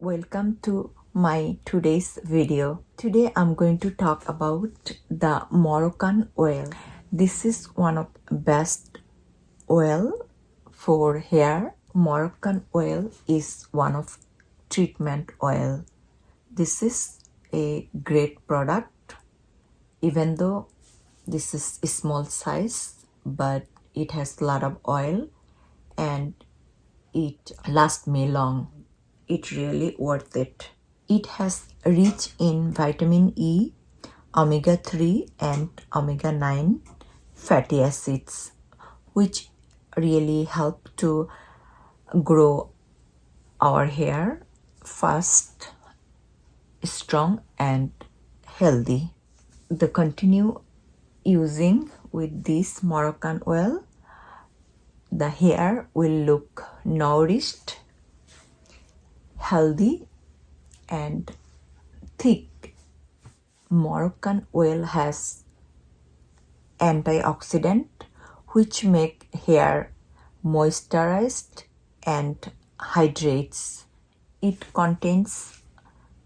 Welcome to my today's video. Today I'm going to talk about the Moroccan oil. This is one of the best oil for hair. Moroccan oil is one of treatment oil. This is a great product, even though this is a small size, but it has a lot of oil and it lasts me long. It really worth it. It has rich in vitamin E, omega-3 and omega-9 fatty acids, which really help to grow our hair fast, strong and healthy. To continue using with this Moroccan oil, the hair will look nourished, healthy and thick. Moroccan oil has antioxidant which make hair moisturized and hydrates. It contains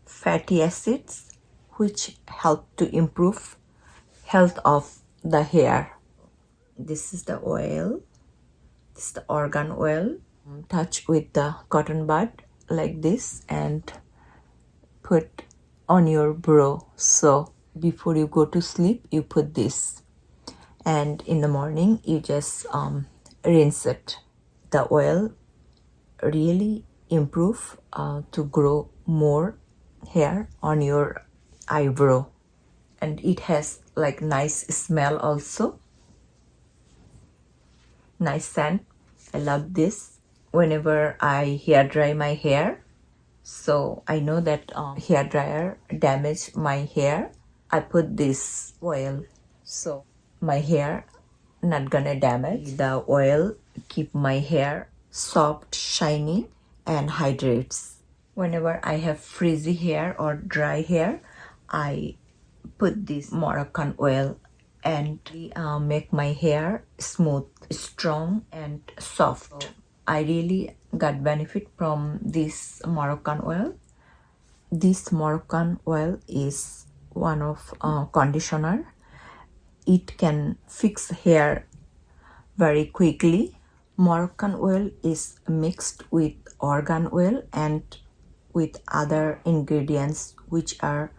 fatty acids which help to improve health of the hair. This is the oil. This is the argan oil. Touch with the cotton bud like this and put on your brow. So before you go to sleep, you put this, and in the morning you just rinse it. The oil really improve to grow more hair on your eyebrow, and it has like nice smell also, nice scent. I love this. Whenever I hair dry my hair, so I know that hair dryer damage my hair, I put this oil so my hair not gonna damage. The oil keep my hair soft, shiny and hydrates. Whenever I have frizzy hair or dry hair, I put this Moroccan oil and make my hair smooth, strong and soft. I really got benefit from this Moroccan oil. This Moroccan oil is one of conditioner. It can fix hair very quickly. Moroccan oil is mixed with argan oil and with other ingredients which are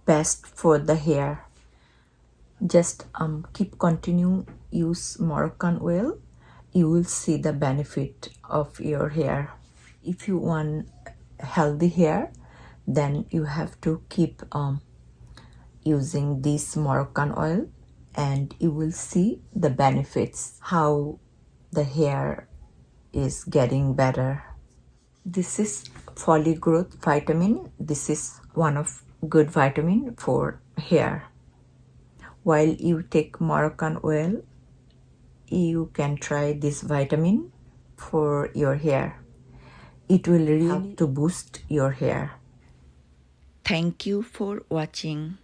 best for the hair. Just continue use Moroccan oil. You will see the benefit of your hair. If you want healthy hair, then you have to keep using this Moroccan oil, and you will see the benefits, how the hair is getting better. This is Foligrowth vitamin. This is one of good vitamin for hair. While you take Moroccan oil, you can try this vitamin for your hair. It will really help to boost your hair. Thank you for watching.